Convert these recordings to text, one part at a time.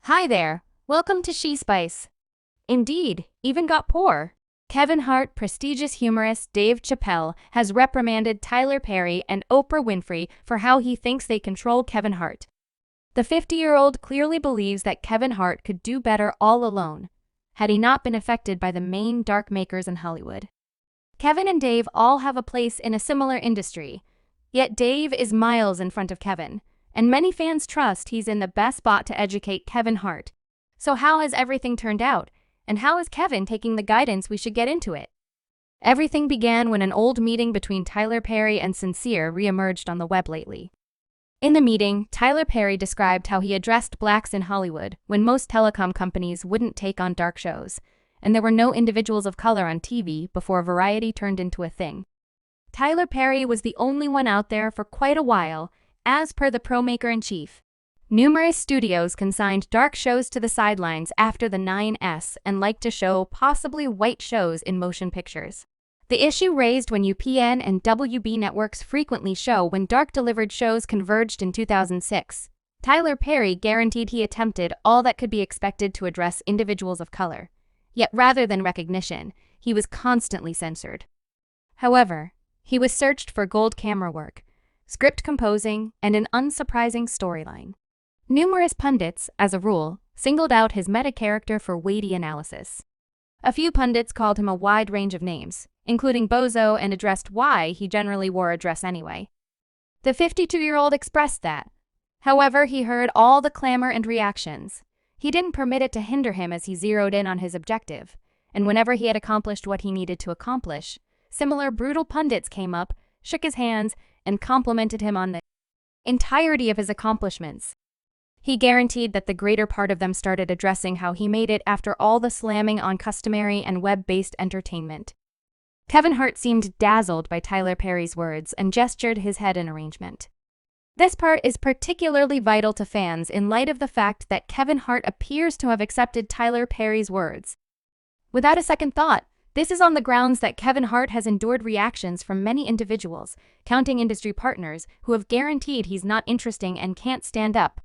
Hi there, welcome to She Spice. Indeed, even got poor. Kevin Hart, prestigious humorist Dave Chappelle has reprimanded Tyler Perry and Oprah Winfrey for how he thinks they control Kevin Hart. The 50-year-old clearly believes that Kevin Hart could do better all alone, had he not been affected by the main dark makers in Hollywood. Kevin and Dave all have a place in a similar industry, yet Dave is miles in front of Kevin, and many fans trust he's in the best spot to educate Kevin Hart. So how has everything turned out, and how is Kevin taking the guidance? We should get into it. Everything began when an old meeting between Tyler Perry and Sincere reemerged on the web lately. In the meeting, Tyler Perry described how he addressed blacks in Hollywood when most telecom companies wouldn't take on dark shows, and there were no individuals of color on TV before variety turned into a thing. Tyler Perry was the only one out there for quite a while, as per the pro-maker-in-chief. Numerous studios consigned dark shows to the sidelines after the 9S and liked to show possibly white shows in motion pictures. The issue raised when UPN and WB networks frequently show when dark-delivered shows converged in 2006. Tyler Perry guaranteed he attempted all that could be expected to address individuals of color. Yet rather than recognition, he was constantly censored. However, he was searched for gold camera work, script composing, and an unsurprising storyline. Numerous pundits, as a rule, singled out his meta-character for weighty analysis. A few pundits called him a wide range of names, including bozo, and addressed why he generally wore a dress anyway. The 52-year-old expressed that. However, he heard all the clamor and reactions. He didn't permit it to hinder him as he zeroed in on his objective, and whenever he had accomplished what he needed to accomplish, similar brutal pundits came up, shook his hands, and complimented him on the entirety of his accomplishments. He guaranteed that the greater part of them started addressing how he made it after all the slamming on customary and web-based entertainment. Kevin Hart seemed dazzled by Tyler Perry's words and gestured his head in arrangement. This part is particularly vital to fans in light of the fact that Kevin Hart appears to have accepted Tyler Perry's words. Without a second thought, this is on the grounds that Kevin Hart has endured reactions from many individuals, counting industry partners, who have guaranteed he's not interesting and can't stand up.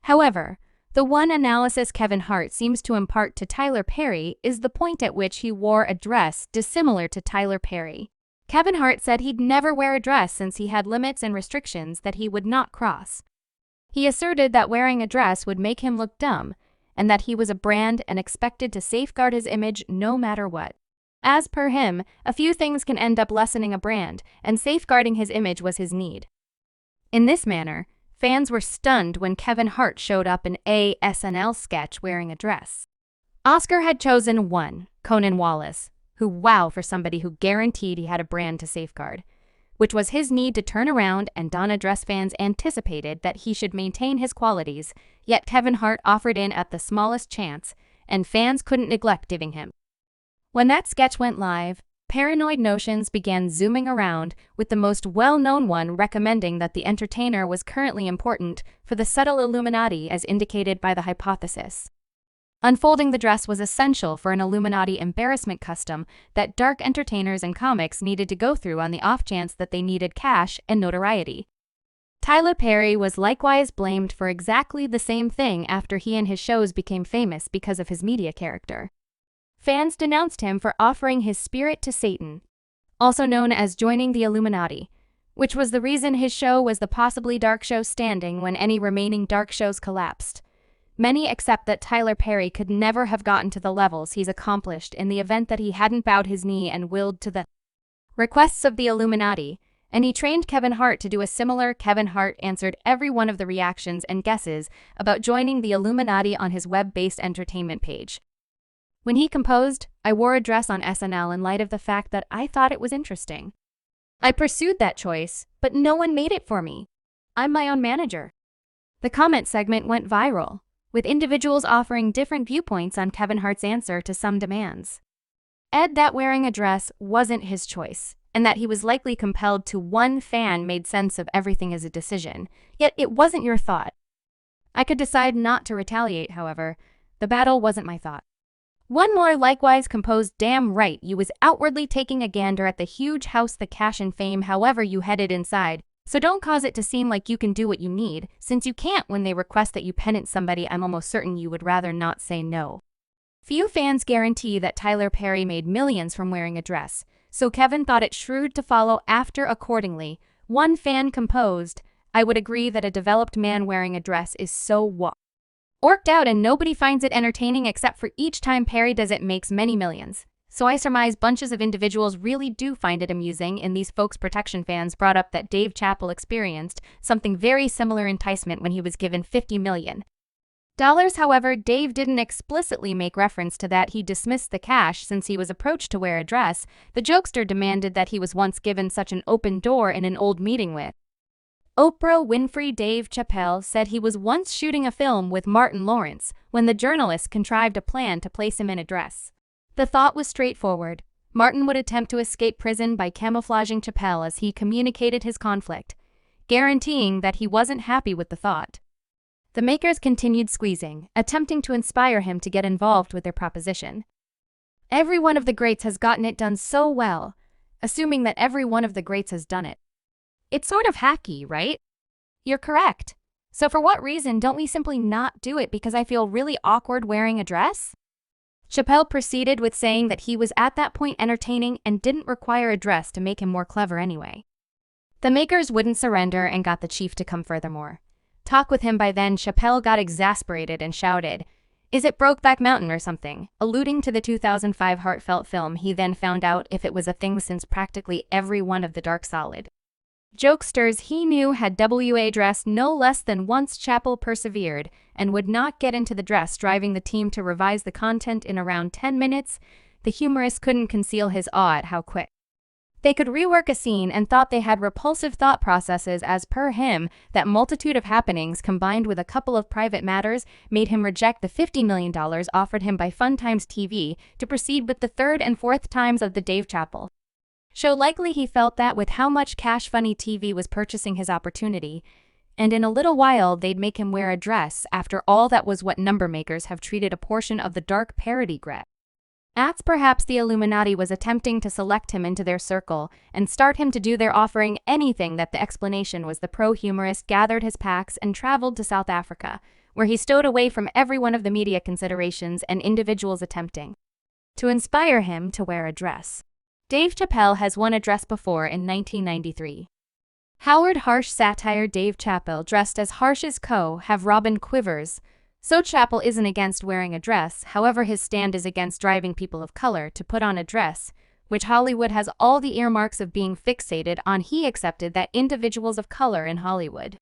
However, the one analysis Kevin Hart seems to impart to Tyler Perry is the point at which he wore a dress dissimilar to Tyler Perry. Kevin Hart said he'd never wear a dress since he had limits and restrictions that he would not cross. He asserted that wearing a dress would make him look dumb, and that he was a brand and expected to safeguard his image no matter what. As per him, a few things can end up lessening a brand, and safeguarding his image was his need. In this manner, fans were stunned when Kevin Hart showed up in a SNL sketch wearing a dress. Oscar had chosen one, Conan Wallace, who wow for somebody who guaranteed he had a brand to safeguard, which was his need to turn around and don a dress. Fans anticipated that he should maintain his qualities, yet Kevin Hart offered in at the smallest chance, and fans couldn't neglect giving him. When that sketch went live, paranoid notions began zooming around, with the most well-known one recommending that the entertainer was currently important for the subtle Illuminati as indicated by the hypothesis. Unfolding the dress was essential for an Illuminati embarrassment custom that dark entertainers and comics needed to go through on the off chance that they needed cash and notoriety. Tyler Perry was likewise blamed for exactly the same thing after he and his shows became famous because of his media character. Fans denounced him for offering his spirit to Satan, also known as joining the Illuminati, which was the reason his show was the possibly dark show standing when any remaining dark shows collapsed. Many accept that Tyler Perry could never have gotten to the levels he's accomplished in the event that he hadn't bowed his knee and willed to the requests of the Illuminati, and he trained Kevin Hart to do a similar. Kevin Hart answered every one of the reactions and guesses about joining the Illuminati on his web-based entertainment page. When he composed, "I wore a dress on SNL in light of the fact that I thought it was interesting. I pursued that choice, but no one made it for me. I'm my own manager." The comment segment went viral, with individuals offering different viewpoints on Kevin Hart's answer to some demands. Ed that wearing a dress wasn't his choice, and that he was likely compelled to. One fan made sense of everything as a decision, yet it wasn't your thought. I could decide not to retaliate, however. The battle wasn't my thought. One more likewise composed, "Damn right, you was outwardly taking a gander at the huge house, the cash and fame, however you headed inside. So don't cause it to seem like you can do what you need, since you can't when they request that you penance somebody I'm almost certain you would rather not say no. Few fans guarantee that Tyler Perry made millions from wearing a dress, so Kevin thought it shrewd to follow after accordingly. One fan composed, "I would agree that a developed man wearing a dress is so worked out and nobody finds it entertaining except for each time Perry does it makes many millions. So I surmise bunches of individuals really do find it amusing." And these folks protection fans brought up that Dave Chappelle experienced something very similar enticement when he was given $50 million. However, Dave didn't explicitly make reference to that. He dismissed the cash since he was approached to wear a dress. The jokester demanded that he was once given such an open door in an old meeting with Oprah Winfrey. Dave Chappelle said he was once shooting a film with Martin Lawrence when the journalist contrived a plan to place him in a dress. The thought was straightforward. Martin would attempt to escape prison by camouflaging Chapelle as he communicated his conflict, guaranteeing that he wasn't happy with the thought. The makers continued squeezing, attempting to inspire him to get involved with their proposition. Every one of the greats has gotten it done so well, assuming that every one of the greats has done it. It's sort of hacky, right? You're correct. So for what reason don't we simply not do it because I feel really awkward wearing a dress? Chappelle proceeded with saying that he was at that point entertaining and didn't require a dress to make him more clever anyway. The makers wouldn't surrender and got the chief to come furthermore. Talk with him. By then, Chappelle got exasperated and shouted, "Is it Brokeback Mountain or something?" alluding to the 2005 heartfelt film. He then found out if it was a thing since practically every one of the dark solid jokesters he knew had WA dressed no less than once. Chappelle persevered and would not get into the dress, driving the team to revise the content in around 10 minutes. The humorist couldn't conceal his awe at how quick they could rework a scene and thought they had repulsive thought processes. As per him, that multitude of happenings combined with a couple of private matters made him reject the $50 million offered him by Fun Times TV to proceed with the third and fourth times of the Dave Chappelle show. Likely he felt that with how much cash Funny TV was purchasing his opportunity, and in a little while they'd make him wear a dress. After all, that was what number makers have treated a portion of the dark parody grit. As perhaps the Illuminati was attempting to select him into their circle and start him to do their offering anything. That the explanation was the pro-humorist gathered his packs and traveled to South Africa, where he stowed away from every one of the media considerations and individuals attempting to inspire him to wear a dress. Dave Chappelle has worn a dress before in 1993. Howard Harsh satire. Dave Chappelle dressed as Harsh's co-have Robin Quivers. So Chappelle isn't against wearing a dress, however his stand is against driving people of color to put on a dress, which Hollywood has all the earmarks of being fixated on. He accepted that individuals of color in Hollywood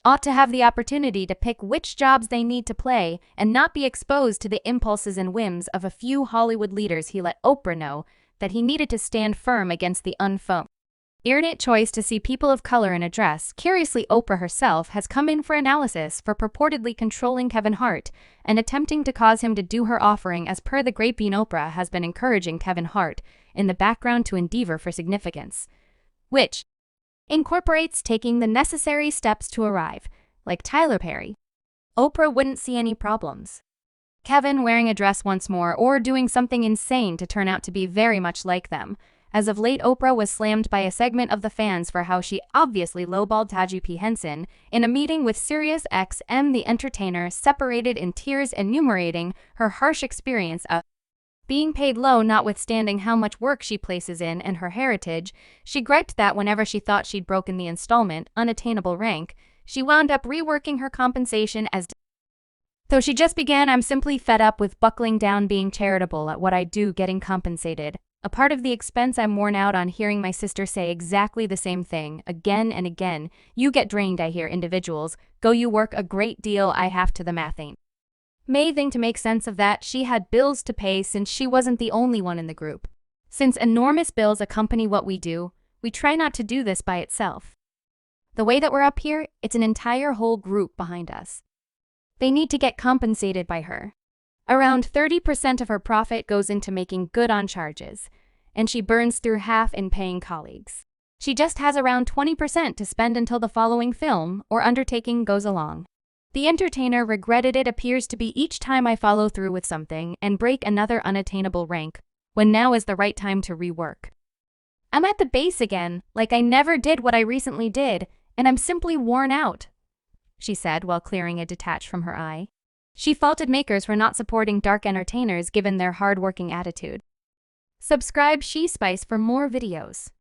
ought to have the opportunity to pick which jobs they need to play and not be exposed to the impulses and whims of a few Hollywood leaders. He let Oprah know that he needed to stand firm against the unfortunate choice to see people of color in a dress. Curiously, Oprah herself has come in for analysis for purportedly controlling Kevin Hart and attempting to cause him to do her offering. As per the Grapevine, Oprah has been encouraging Kevin Hart in the background to endeavor for significance, which incorporates taking the necessary steps to arrive, like Tyler Perry. Oprah wouldn't see any problems. Kevin wearing a dress once more or doing something insane to turn out to be very much like them. As of late, Oprah was slammed by a segment of the fans for how she obviously lowballed Taji P. Henson in a meeting with Sirius XM. The entertainer separated in tears, enumerating her harsh experience of being paid low notwithstanding how much work she places in and her heritage. She griped that whenever she thought she'd broken the installment, unattainable rank, she wound up reworking her compensation as though she just began. "I'm simply fed up with buckling down, being charitable at what I do, getting compensated. A part of the expense I'm worn out on hearing my sister say exactly the same thing, again and again. You get drained, I hear individuals go, you work a great deal, I have to. The math ain't amazing to make sense of that." She had bills to pay since she wasn't the only one in the group. Since enormous bills accompany what we do, we try not to do this by itself. The way that we're up here, it's an entire whole group behind us. They need to get compensated by her. Around 30% of her profit goes into making good on charges, and she burns through half in paying colleagues. She just has around 20% to spend until the following film or undertaking goes along. The entertainer regretted it appears to be each time I follow through with something and break another unattainable rank, when now is the right time to rework. I'm at the base again, like I never did what I recently did. and I'm simply worn out," she said while clearing a detach from her eye. She faulted makers for not supporting dark entertainers given their hard-working attitude. Subscribe She Spice for more videos.